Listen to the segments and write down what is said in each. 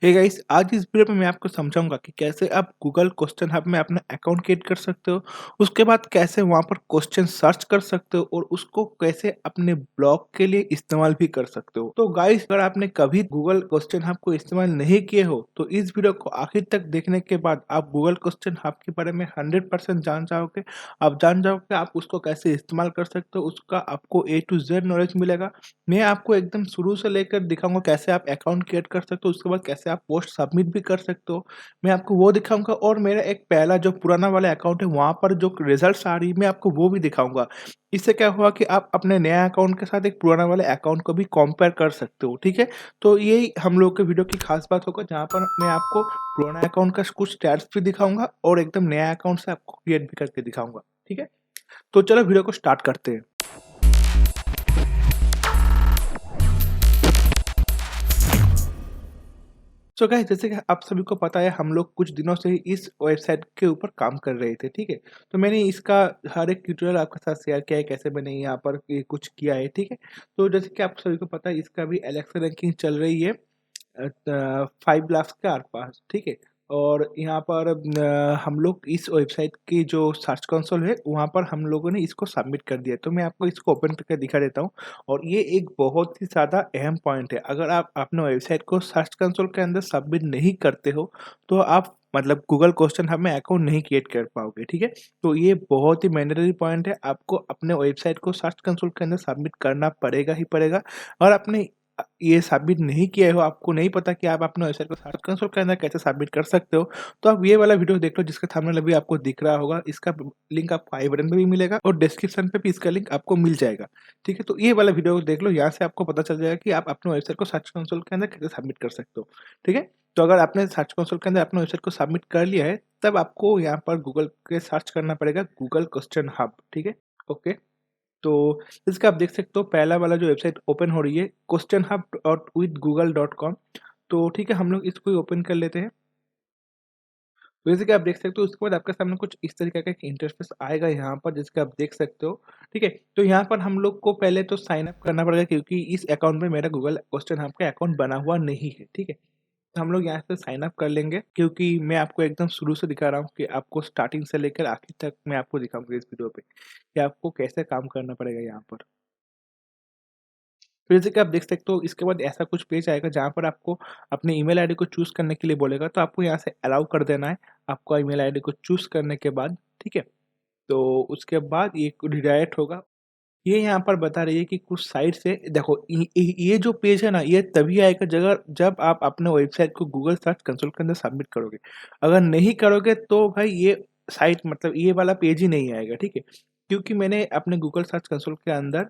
Hey guys, आज इस video में मैं आपको समझाऊंगा कि कैसे आप गूगल क्वेश्चन हब में अपना अकाउंट क्रिएट कर सकते हो। उसके बाद कैसे वहां पर क्वेश्चन सर्च कर सकते हो और उसको कैसे अपने ब्लॉग के लिए इस्तेमाल भी कर सकते हो। तो गाइस, अगर आपने कभी गूगल क्वेश्चन हब को इस्तेमाल नहीं किए हो तो इस वीडियो को आखिर तक देखने के बाद आप गूगल क्वेश्चन हब के बारे में 100% जान जाओगे। आप जान जाओगे आप उसको कैसे इस्तेमाल कर सकते हो, उसका आपको A to Z नॉलेज मिलेगा। मैं आपको एकदम शुरू से लेकर दिखाऊँगा कैसे आप अकाउंट क्रिएट कर सकते हो, उसके बाद कैसे आप पोस्ट सबमिट भी कर सकते हो। मैं आपको वो दिखाऊँगा और मेरा एक पहला जो पुराना वाला अकाउंट है वहाँ पर जो रिज़ल्ट्स आ रही है मैं आपको वो भी दिखाऊँगा। इससे क्या हुआ कि आप अपने नया अकाउंट के साथ एक पुराना वाले अकाउंट को भी कंपेयर कर सकते हो, ठीक है? तो यही हम लोग के वीडियो की खास बात होगा, जहाँ पर मैं आपको पुराना अकाउंट का कुछ स्टैट्स भी दिखाऊँगा और एकदम नया अकाउंट से आपको क्रिएट भी करके दिखाऊँगा, ठीक है? तो चलो वीडियो को स्टार्ट करते हैं। सो गाइस, जैसे कि आप सभी को पता है हम लोग कुछ दिनों से ही इस वेबसाइट के ऊपर काम कर रहे थे, ठीक है? तो मैंने इसका हर एक ट्यूटोरियल आपके साथ शेयर किया है, कैसे मैंने यहाँ पर ये कुछ किया है, ठीक है? तो जैसे कि आप सभी को पता है इसका भी एलेक्सा रैंकिंग चल रही है 5 लाख के आस-पास, ठीक है? और यहाँ पर हम लोग इस वेबसाइट की जो सर्च कंसोल है, वहाँ पर हम लोगों ने इसको सबमिट कर दिया है। तो मैं आपको इसको ओपन करके दिखा देता हूँ और ये एक बहुत ही ज़्यादा अहम पॉइंट है। अगर आप अपने वेबसाइट को सर्च कंसोल के अंदर सबमिट नहीं करते हो, तो आप मतलब गूगल क्वेश्चन हब में अकाउंट नहीं क्रिएट कर पाओगे, ठीक है? तो ये बहुत ही मैंडेटरी पॉइंट है, आपको अपने वेबसाइट को सर्च कंसोल के अंदर सबमिट करना पड़ेगा ही पड़ेगा। और आपने ये सबमिट नहीं किए हो, आपको नहीं पता कि आप अपने वेबसाइट को सर्च कंसोल के अंदर कैसे सबमिट कर सकते हो, तो आप ये वाला वीडियो देख लो जिसका थंबनेल अभी आपको दिख रहा होगा। इसका लिंक आपको आई बटन पे भी मिलेगा और डिस्क्रिप्शन पे भी इसका लिंक आपको मिल जाएगा, ठीक है? तो ये वाला वीडियो देख लो, यहाँ से आपको पता चल जाएगा कि आप अपने वेबसाइट को सर्च कंसोल के अंदर कैसे सबमिट कर सकते हो, ठीक है? तो अगर आपने सर्च कंसोल के अंदर अपने वेबसाइट को सबमिट कर लिया है, तब आपको यहाँ पर गूगल पे सर्च करना पड़ेगा गूगल क्वेश्चन हब, ठीक है? ओके। तो इसका आप देख सकते हो पहला वाला जो वेबसाइट ओपन हो रही है question hub dot with Google dot com. तो ठीक है, हम लोग इसको ही ओपन कर लेते हैं। तो जैसे कि आप देख सकते हो उसके बाद आपके सामने कुछ इस तरीके का एक इंटरफेस आएगा यहाँ पर, जिसका आप देख सकते हो, ठीक है? तो यहाँ पर हम लोग को पहले तो साइन अप करना पड़ेगा, क्योंकि इस अकाउंट में मेरा गूगल क्वेश्चन हब का अकाउंट बना हुआ नहीं है, ठीक है? तो हम लोग यहाँ से साइन अप कर लेंगे, क्योंकि मैं आपको एकदम शुरू से दिखा रहा हूँ कि आपको स्टार्टिंग से लेकर आखिर तक मैं आपको दिखाऊंगा इस वीडियो पे कि आपको कैसे काम करना पड़ेगा यहाँ पर। तो जैसे कि आप देख सकते हो इसके बाद ऐसा कुछ पेज आएगा जहाँ पर आपको अपने ईमेल आईडी को चूज़ करने के लिए बोलेगा, तो आपको यहाँ से अलाउ कर देना है आपका ईमेल आईडी को चूज़ करने के बाद, ठीक है? तो उसके बाद ये रिडायरेक्ट होगा। ये यहाँ पर बता रही है कि कुछ साइट से देखो, ये जो पेज है ना, ये तभी आएगा जब आप अपने वेबसाइट को गूगल सर्च कंसोल के अंदर सबमिट करोगे। अगर नहीं करोगे तो भाई ये साइट मतलब ये वाला पेज ही नहीं आएगा, ठीक है? क्योंकि मैंने अपने गूगल सर्च कंसोल के अंदर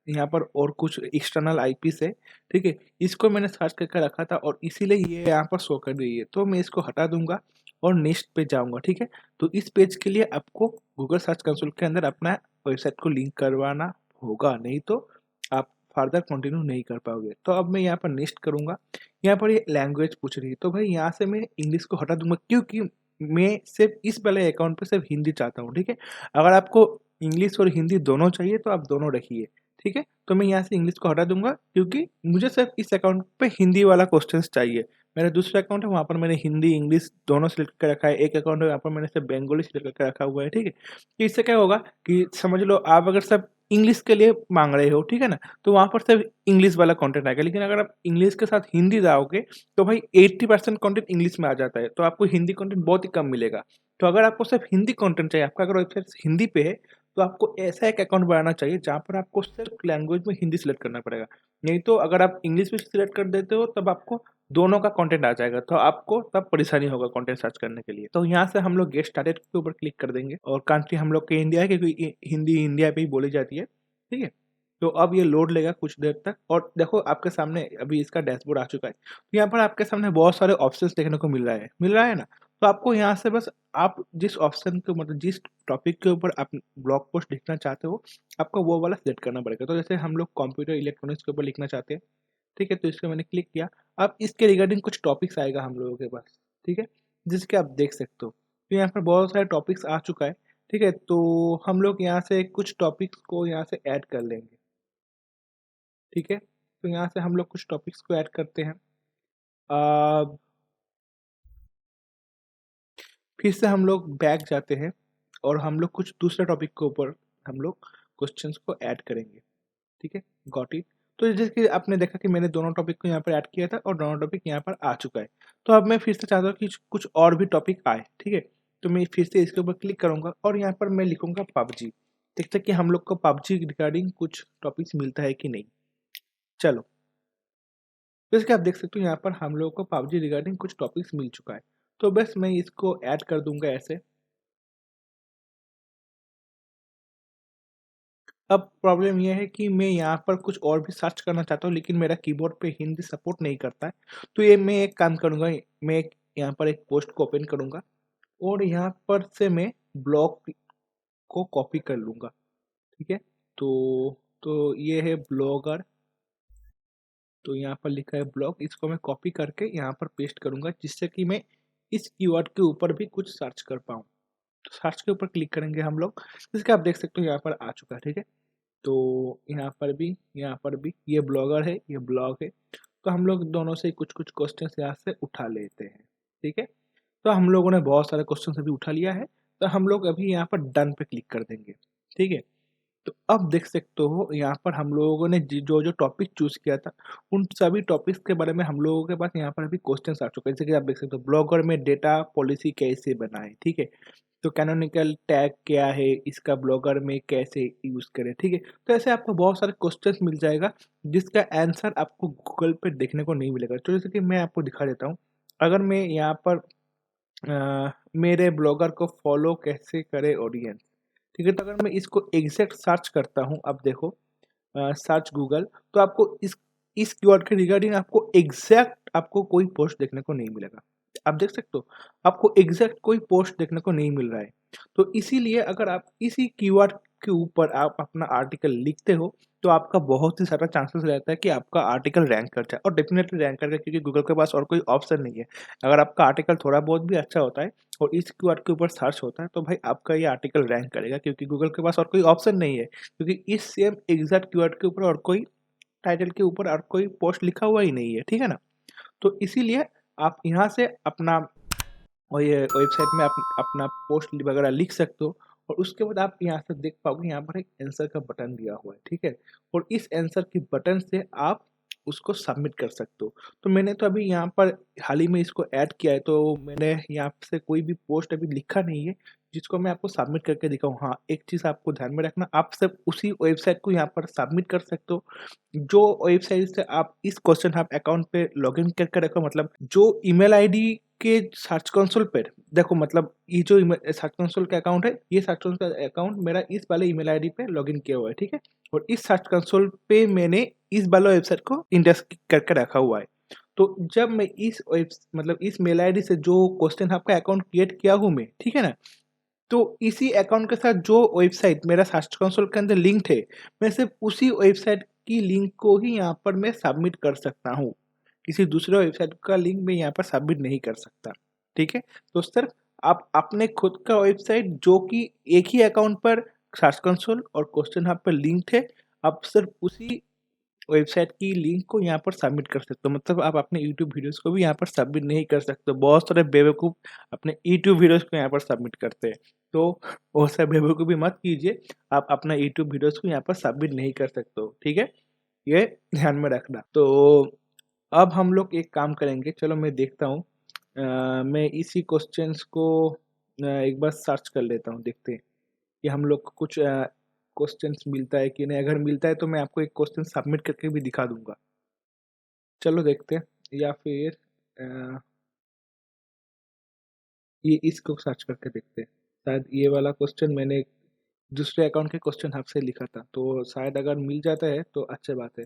यहाँ पर और कुछ एक्सटर्नल आईपी से, ठीक है? इसको मैंने सर्च करके रखा था और इसीलिए ये यहाँ पर शो कर रही है। तो मैं इसको हटा दूँगा और नेक्स्ट पे जाऊँगा, ठीक है? तो इस पेज के लिए आपको गूगल सर्च कंसोल के अंदर अपना वेबसाइट को लिंक करवाना होगा, नहीं तो आप फर्दर कंटिन्यू नहीं कर पाओगे। तो अब मैं यहाँ पर नेक्स्ट करूँगा। यहाँ पर ये लैंग्वेज पूछ रही है, तो भाई यहाँ से मैं इंग्लिश को हटा दूँगा, क्योंकि मैं सिर्फ़ इस वाले अकाउंट पे सिर्फ़ हिंदी चाहता हूँ, ठीक है? अगर आपको इंग्लिश और हिंदी दोनों चाहिए तो आप दोनों रखिए, ठीक है? तो मैं यहाँ से इंग्लिश को हटा दूँगा, क्योंकि मुझे सिर्फ़ इस अकाउंट पे हिंदी वाला क्वेश्चन्स चाहिए। मेरा दूसरा अकाउंट है वहाँ पर मैंने हिंदी, इंग्लिश दोनों सेलेक्ट करके रखा है। एक अकाउंट है वहाँ पर मैंने सिर्फ़ बंगाली सेलेक्ट करके रखा हुआ है, ठीक है? तो इससे क्या होगा कि समझ लो आप अगर सिर्फ़ इंग्लिश के लिए माँग रहे हो, ठीक है ना? तो वहाँ पर सिर्फ़ इंग्लिश वाला कंटेंट आएगा, लेकिन अगर आप इंग्लिश के साथ हिंदी लाओगे, तो भाई 80% कंटेंट इंग्लिश में आ जाता है, तो आपको हिंदी कंटेंट बहुत ही कम मिलेगा। तो अगर आपको सिर्फ़ हिंदी कंटेंट चाहिए, आपका अगर वेबसाइट हिंदी पे है, तो आपको ऐसा एक अकाउंट बनाना चाहिए जहाँ पर आपको सिर्फ़ लैंग्वेज में हिंदी सेलेक्ट करना पड़ेगा। नहीं तो अगर आप इंग्लिश भी सिलेक्ट कर देते हो, तब आपको दोनों का कंटेंट आ जाएगा, तो आपको तब परेशानी होगा कंटेंट सर्च करने के लिए। तो यहाँ से हम लोग गेट स्टार्टेड के ऊपर क्लिक कर देंगे और कंट्री हम लोग के इंडिया है, क्योंकि हिंदी इंडिया पे ही बोली जाती है, ठीक है? तो अब ये लोड लेगा कुछ देर तक और देखो आपके सामने अभी इसका डैशबोर्ड आ चुका है। तो यहाँ पर आपके सामने बहुत सारे ऑप्शंस देखने को मिल रहा है ना? तो आपको यहाँ से बस आप जिस ऑप्शन के मतलब जिस टॉपिक के ऊपर आप ब्लॉग पोस्ट लिखना चाहते हो, आपको वो वाला सिलेक्ट करना पड़ेगा। तो जैसे हम लोग कंप्यूटर इलेक्ट्रॉनिक्स के ऊपर लिखना चाहते हैं, ठीक है? तो इसको मैंने क्लिक किया। अब इसके रिगार्डिंग कुछ टॉपिक्स आएगा हम लोगों के पास, ठीक है? जिसके आप देख सकते हो। तो यहाँ पर बहुत सारे टॉपिक्स आ चुका है, ठीक है? तो हम लोग यहाँ से कुछ टॉपिक्स को यहाँ से ऐड कर लेंगे, ठीक है? तो यहाँ से हम लोग कुछ टॉपिक्स को ऐड करते हैं। फिर से हम लोग बैक जाते हैं और हम लोग कुछ दूसरे टॉपिक के ऊपर हम लोग क्वेश्चंस को ऐड करेंगे, ठीक है? Got it? तो जैसे कि आपने देखा कि मैंने दोनों टॉपिक को यहाँ पर ऐड किया था और दोनों टॉपिक यहाँ पर आ चुका है। तो अब मैं फिर से चाहता हूँ कि कुछ और भी टॉपिक आए, ठीक है? तो मैं फिर से इसके ऊपर क्लिक करूँगा और यहाँ पर मैं लिखूँगा पबजी। देखते हैं कि हम लोग को पबजी रिगार्डिंग कुछ टॉपिक्स मिलता है कि नहीं। चलो, जैसे कि आप देख सकते हो यहाँ पर हम लोगों को पबजी रिगार्डिंग कुछ टॉपिक्स मिल चुका है। तो बस मैं इसको ऐड कर दूँगा ऐसे। अब प्रॉब्लम ये है कि मैं यहाँ पर कुछ और भी सर्च करना चाहता हूँ, लेकिन मेरा कीबोर्ड पे हिंदी सपोर्ट नहीं करता है। तो ये मैं एक काम करूँगा, मैं यहाँ पर एक पोस्ट को ओपन करूँगा और यहाँ पर से मैं ब्लॉग को कॉपी कर लूँगा, ठीक है? तो ये है ब्लॉगर, तो यहाँ पर लिखा है ब्लॉग, इसको मैं कॉपी करके यहाँ पर पेस्ट करूँगा, जिससे कि मैं इस कीवर्ड के ऊपर भी कुछ सर्च कर पाऊँ। तो सर्च के ऊपर क्लिक करेंगे हम लोग, जैसे कि आप देख सकते हो यहाँ पर आ चुका है, ठीक है? तो यहाँ पर भी ये ब्लॉगर है, ये ब्लॉग है। तो हम लोग दोनों से कुछ-कुछ क्वेश्चंस यहाँ से उठा लेते हैं, ठीक है? तो हम लोगों ने बहुत सारे क्वेश्चंस अभी उठा लिया है, तो हम लोग अभी यहाँ पर डन पे क्लिक कर देंगे, ठीक है? तो अब देख सकते हो यहाँ पर हम लोगों ने जो-जो टॉपिक चूज़ किया था, उन सभी टॉपिक्स के बारे में हम लोगों के पास यहाँ पर अभी क्वेश्चंस आ चुके हैं। जैसे कि आप देख सकते हो ब्लॉगर में डेटा पॉलिसी कैसे बनाएँ, ठीक है? तो कैनोनिकल टैग क्या है, इसका ब्लॉगर में कैसे यूज़ करें, ठीक है? तो ऐसे आपको बहुत सारे क्वेश्चंस मिल जाएगा, जिसका आंसर आपको गूगल पे देखने को नहीं मिलेगा। तो जैसे कि मैं आपको दिखा देता हूँ, अगर मैं यहाँ पर मेरे ब्लॉगर को फॉलो कैसे करे ऑडियंस, ठीक है? तो अगर मैं इसको एग्ज़ैक्ट सर्च करता हूँ, अब देखो सर्च गूगल, तो आपको इस कीवर्ड के रिगार्डिंग आपको एग्ज़ैक्ट आपको कोई पोस्ट देखने को नहीं मिलेगा। आप देख सकते हो, आपको एग्ज़ैक्ट कोई पोस्ट देखने को नहीं मिल रहा है। तो इसीलिए अगर आप इसी कीवर्ड के ऊपर आप अपना आर्टिकल लिखते हो, तो आपका बहुत ही सारा चांसेस रहता है कि आपका आर्टिकल रैंक कर जाए और डेफ़िनेटली रैंक करेगा, क्योंकि गूगल के पास और कोई ऑप्शन नहीं है। अगर आपका आर्टिकल थोड़ा बहुत भी अच्छा होता है और इस कीवर्ड के ऊपर सर्च होता है, तो भाई आपका ये आर्टिकल रैंक करेगा, क्योंकि गूगल के पास और कोई ऑप्शन नहीं है। क्योंकि इस सेम एग्ज़ैक्ट कीवर्ड के ऊपर और कोई टाइटल के ऊपर और कोई पोस्ट लिखा हुआ ही नहीं है, ठीक है ना? तो इसीलिए आप यहाँ से अपना और ये वेबसाइट में आप अपना पोस्ट वगैरह लिख सकते हो और उसके बाद आप यहाँ से देख पाओगे, यहाँ पर एक आंसर का बटन दिया हुआ है, ठीक है? और इस आंसर के बटन से आप उसको सबमिट कर सकते हो। तो मैंने तो अभी यहाँ पर हाल ही में इसको ऐड किया है, तो मैंने यहाँ से कोई भी पोस्ट अभी लिखा नहीं है, जिसको मैं आपको सबमिट करके दिखाऊँ। हाँ, एक चीज़ आपको ध्यान में रखना, आप सिर्फ़ उसी वेबसाइट को यहाँ पर सबमिट कर सकते हो, जो वेबसाइट से आप इस क्वेश्चन हब अकाउंट पे लॉगिन करके रखो। मतलब जो ईमेल आईडी के सर्च कंसोल पर देखो, मतलब ये जो सर्च कंसोल का अकाउंट है, ये सर्च कंसोल का अकाउंट मेरा इस वाले ईमेल आईडी पे लॉगिन किया हुआ है, ठीक है? और इस सर्च कंसोल पे मैंने इस वाला वेबसाइट को इंडेक्स करके रखा हुआ है। तो जब मैं इस मतलब इस मेल आईडी से जो क्वेश्चन हब का अकाउंट क्रिएट किया हूँ मैं, ठीक है ना? तो इसी अकाउंट के साथ जो वेबसाइट मेरा सर्च कंसोल के अंदर लिंक्ड है, मैं सिर्फ़ उसी वेबसाइट की लिंक को ही यहाँ पर मैं सबमिट कर सकता हूँ। किसी दूसरे वेबसाइट का लिंक मैं यहाँ पर सबमिट नहीं कर सकता, ठीक है? तो सिर्फ़ आप अपने खुद का वेबसाइट, जो कि एक ही अकाउंट पर सर्च कंसोल और क्वेश्चन हब पर लिंक्ड है, आप सिर्फ़ उसी वेबसाइट की लिंक को यहाँ पर सबमिट कर सकते हो। मतलब आप अपने यूट्यूब वीडियोज़ को भी यहाँ पर सबमिट नहीं कर सकते हो। बहुत सारे बेवकूफ़ अपने यूट्यूब वीडियोज़ को यहाँ पर सबमिट करते हैं। तो वो सब बेवकूफ़ी मत कीजिए। आप अपना यूट्यूब वीडियोज़ को यहाँ पर सबमिट नहीं कर सकते हो, ठीक है? ये ध्यान में रखना। तो अब हम लोग एक काम करेंगे, चलो मैं देखता हूँ। मैं इसी क्वेश्चंस को एक बार सर्च कर लेता हूँ, देखते हैं कि हम लोग को कुछ क्वेश्चंस मिलता है कि नहीं। अगर मिलता है तो मैं आपको एक क्वेश्चन सबमिट करके भी दिखा दूँगा। चलो देखते हैं, या फिर अ, ये इसको सर्च करके देखते हैं। शायद ये वाला क्वेश्चन मैंने दूसरे अकाउंट के क्वेश्चन हब से लिखा था, तो शायद अगर मिल जाता है तो अच्छी बात है।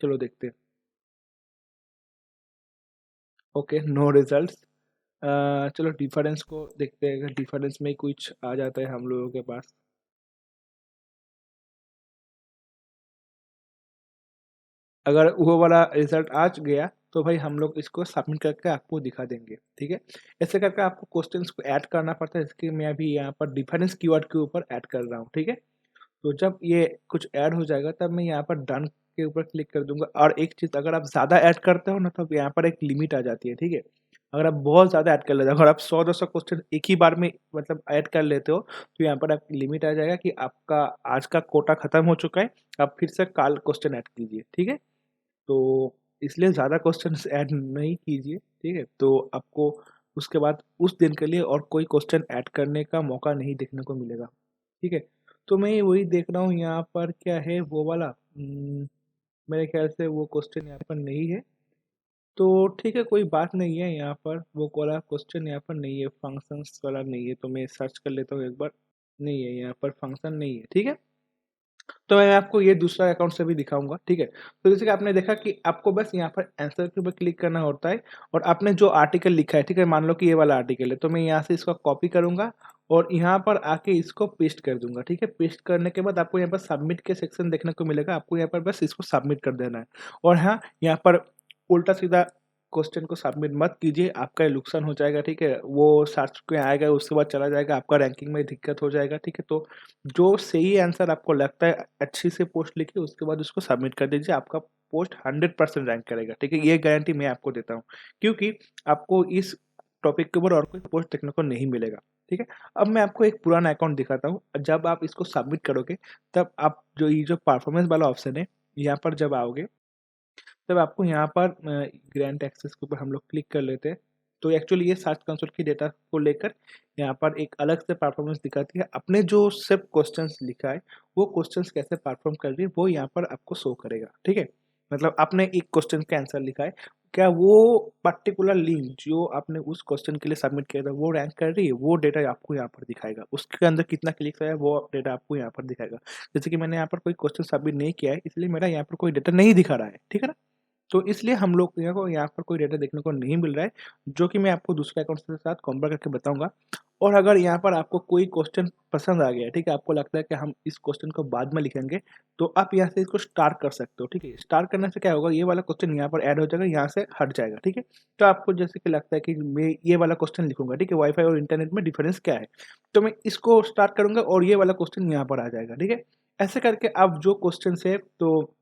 चलो देखते हैं। Okay, no results. चलो डिफरेंस को देखते हैं, अगर डिफरेंस में कुछ आ जाता है हम लोगों के पास। अगर वो वाला रिज़ल्ट आ च गया, तो भाई हम लोग इसको सबमिट करके आपको दिखा देंगे, ठीक है? ऐसे करके आपको क्वेश्चंस को ऐड करना पड़ता है, इसलिए मैं अभी यहाँ पर डिफरेंस कीवर्ड के ऊपर ऐड कर रहा हूँ, ठीक है? तो जब ये कुछ ऐड हो जाएगा, तब मैं यहाँ पर डन के ऊपर क्लिक कर दूँगा। और एक चीज़, अगर आप ज़्यादा ऐड करते हो ना, तब यहाँ पर एक लिमिट आ जाती है, ठीक है? अगर आप बहुत ज़्यादा ऐड कर लेते हो, अगर आप 100-200 क्वेश्चन एक ही बार में मतलब ऐड कर लेते हो, तो यहाँ पर आपकी लिमिट आ जाएगा कि आपका आज का कोटा खत्म हो चुका है, आप फिर से कल क्वेश्चन ऐड कीजिए, ठीक है? तो इसलिए ज़्यादा क्वेश्चन्स ऐड नहीं कीजिए, ठीक है? तो आपको उसके बाद उस दिन के लिए और कोई क्वेश्चन ऐड करने का मौका नहीं देखने को मिलेगा, ठीक है? तो मैं वही देख रहा हूँ यहाँ पर क्या है वो वाला मेरे ख्याल से वो क्वेश्चन यहाँ पर नहीं है, तो ठीक है कोई बात नहीं है यहाँ पर वो वाला क्वेश्चन यहाँ पर नहीं है, फंक्शंस वाला नहीं है, तो मैं सर्च कर लेता हूँ एक बार, नहीं है यहाँ पर फंक्शन नहीं है, ठीक है? तो मैं आपको ये दूसरा अकाउंट से भी दिखाऊँगा, ठीक है? तो जैसे कि आपने देखा कि आपको बस यहाँ पर आंसर के ऊपर क्लिक करना होता है और आपने जो आर्टिकल लिखा है, ठीक है? मान लो कि ये वाला आर्टिकल है, तो मैं यहाँ से इसको कॉपी करूँगा और यहाँ पर आके इसको पेस्ट कर दूँगा, ठीक है? पेस्ट करने के बाद आपको यहाँ पर सबमिट के सेक्शन देखने को मिलेगा, आपको यहाँ पर बस इसको सबमिट कर देना है। और हाँ, यहाँ पर उल्टा-सीधा क्वेश्चन को सबमिट मत कीजिए, आपका ये नुकसान हो जाएगा, ठीक है? वो सर्च में आएगा, उसके बाद चला जाएगा, आपका रैंकिंग में दिक्कत हो जाएगा, ठीक है? तो जो सही आंसर आपको लगता है अच्छी से पोस्ट लिखिए, उसके बाद उसको सबमिट कर दीजिए, आपका पोस्ट 100% रैंक करेगा, ठीक है? ये गारंटी मैं आपको देता हूँ, क्योंकि आपको इस टॉपिक के ऊपर और कोई पोस्ट देखने को नहीं मिलेगा, ठीक है? अब मैं आपको एक पुराना अकाउंट दिखाता हूँ, जब आप इसको सबमिट करोगे, तब आप जो परफॉर्मेंस वाला ऑप्शन है, यहाँ पर जब आओगे तब आपको यहाँ पर ग्रैंड एक्सेस के ऊपर हम लोग क्लिक कर लेते हैं। तो एक्चुअली ये सर्च कंसोल की डेटा को लेकर यहाँ पर एक अलग से परफॉर्मेंस दिखाती है। आपने जो सिर्फ क्वेश्चंस लिखा है, वो क्वेश्चंस कैसे परफॉर्म कर रही है, वो यहाँ पर आपको शो करेगा, ठीक है? मतलब आपने एक क्वेश्चन का आंसर लिखा है, क्या वो पर्टिकुलर लिंक जो आपने उस क्वेश्चन के लिए सबमिट किया था, वो रैंक कर रही है? वो डेटा आपको यहाँ पर दिखाएगा। उसके अंदर कितना क्लिक्स आया, वो डेटा आपको यहाँ पर दिखाएगा। जैसे कि मैंने यहाँ पर कोई क्वेश्चन सबमिट नहीं किया है, इसलिए मेरा यहाँ पर कोई डेटा नहीं दिखा रहा है, ठीक है ना? तो इसलिए हम लोग को यहाँ पर कोई डेटा देखने को नहीं मिल रहा है, जो कि मैं आपको दूसरे अकाउंट के साथ कंपेयर करके बताऊँगा। और अगर यहाँ पर आपको कोई क्वेश्चन पसंद आ गया है, ठीक है? आपको लगता है कि हम इस क्वेश्चन को बाद में लिखेंगे, तो आप यहाँ से इसको स्टार कर सकते हो, ठीक है? स्टार करने से क्या होगा, ये वाला क्वेश्चन यहाँ पर ऐड हो जाएगा, यहाँ से हट जाएगा, ठीक है? तो आपको जैसे कि लगता है कि मैं ये वाला क्वेश्चन लिखूँगा, ठीक है? वाई-फाई और इंटरनेट में डिफरेंस क्या है? तो मैं इसको स्टार करूँगा और ये वाला क्वेश्चन यहाँ पर आ जाएगा, ठीक है? ऐसे करके आप जो क्वेश्चन्स है तो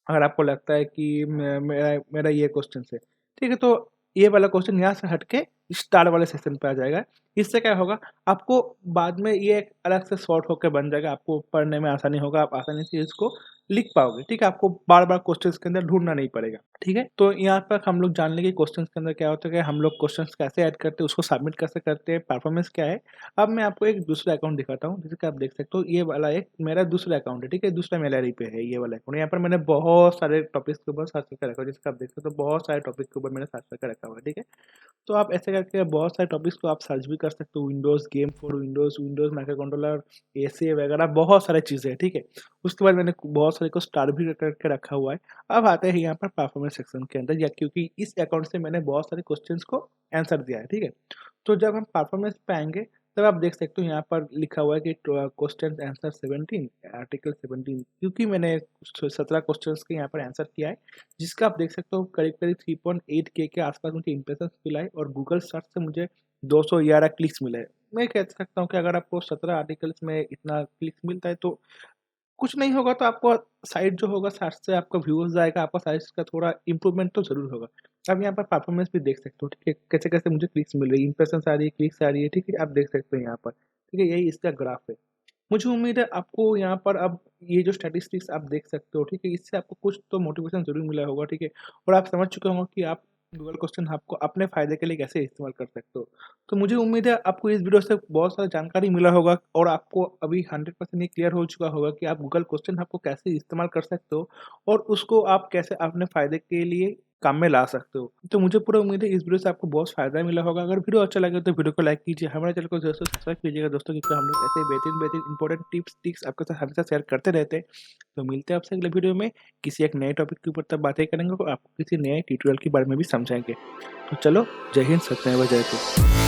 अगर आपको लगता है कि मेरा मेरा ये क्वेश्चन है, ठीक है? तो ये वाला क्वेश्चन यहाँ से हट के स्टार वाले सेक्शन पे आ जाएगा। इससे क्या होगा, आपको बाद में ये एक अलग से सॉर्ट होके बन जाएगा, आपको पढ़ने में आसानी होगा, आप आसानी से इसको लिख पाओगे, ठीक है? आपको बार-बार क्वेश्चन्स के अंदर ढूँढना नहीं पड़ेगा, ठीक है? तो यहाँ पर हम लोग जान लेंगे क्वेश्चन्स के अंदर क्या होता है, कि हम लोग क्वेश्चन्स कैसे ऐड करते हैं, उसको सबमिट कैसे करते हैं, परफॉर्मेंस क्या है। अब मैं आपको एक दूसरा अकाउंट दिखाता हूँ, जैसे कि आप देख सकते हो ये वाला एक मेरा दूसरा अकाउंट है, ठीक है? दूसरा मेल आईडी पे है ये वाला अकाउंट। यहाँ पर मैंने बहुत सारे टॉपिक्स के ऊपर सर्च करके रखा है, जैसे कि आप देख सकते हो बहुत सारे टॉपिक के ऊपर मैंने सर्च करके रखा हुआ है, ठीक है? तो आप ऐसे करके बहुत सारे टॉपिक्स को आप सर्च भी कर सकते हो, Windows game for Windows, Windows micro controller, ACA वगैरह बहुत सारी चीज़ें हैं, ठीक है? उसके बाद मैंने बहुत सारे को स्टार भी करके रखा हुआ है। अब आते हैं यहाँ पर परफॉर्मेंस सेक्शन के अंदर, या क्योंकि इस अकाउंट से मैंने बहुत सारे क्वेश्चंस को आंसर दिया है, ठीक है? तो जब हम परफॉर्मेंस पे आएँगे, तब आप देख सकते हो यहाँ पर लिखा हुआ है कि क्वेश्चन आंसर 17 आर्टिकल 17, क्योंकि मैंने 17 क्वेश्चंस के यहाँ पर आंसर किया है, जिसका आप देख सकते हो करीब-करीब 3.8 के आसपास मुझे इम्प्रेशंस मिला है और गूगल सर्च से मुझे 211 क्लिक्स मिले हैं। मैं कह सकता हूँ कि अगर आपको 17 आर्टिकल्स में इतना क्लिक्स मिलता है, तो कुछ नहीं होगा तो आपको साइट जो होगा साइट से आपका व्यूअर्स आएगा, आपका साइट का थोड़ा इम्प्रूवमेंट तो ज़रूर होगा। आप यहाँ पर परफॉर्मेंस भी देख सकते हो, ठीक है? कैसे-कैसे मुझे क्लिक्स मिल रही है, इम्प्रेशंस आ रही है, क्लिक्स आ रही है, ठीक है? आप देख सकते हो यहाँ पर, ठीक है? यही इसका ग्राफ है। मुझे उम्मीद है आपको यहाँ पर अब ये जो स्टैटिस्टिक्स आप देख सकते हो, ठीक है? इससे आपको कुछ तो मोटिवेशन ज़रूर मिला होगा, ठीक है? और आप समझ चुके होंगे कि आप गूगल क्वेश्चन हब को अपने फ़ायदे के लिए कैसे इस्तेमाल कर सकते हो। तो मुझे उम्मीद है आपको इस वीडियो से बहुत सारा जानकारी मिला होगा और आपको अभी 100% ये क्लियर हो चुका होगा कि आप गूगल क्वेश्चन हब को कैसे इस्तेमाल कर सकते हो और उसको आप कैसे अपने फ़ायदे के लिए काम में ला सकते हो। तो मुझे पूरा उम्मीद है इस वीडियो से आपको बहुत फ़ायदा मिला होगा। अगर वीडियो अच्छा लगे तो वीडियो को लाइक कीजिए, हमारे चैनल को दोस्तों सब्सक्राइब कीजिएगा दोस्तों, क्योंकि हम लोग ऐसे बेहतरीन-बेहतरीन इंपॉर्टेंट टिप्स, ट्रिक्स आपके साथ हमेशा शेयर करते रहते हैं। तो मिलते हैं आपसे अगले वीडियो में किसी एक नए टॉपिक के ऊपर, तब बातें करेंगे और आपको किसी नए ट्यूटोरियल के बारे में भी समझाएँगे। तो चलो, जय हिंद, सत्यमेव जयते।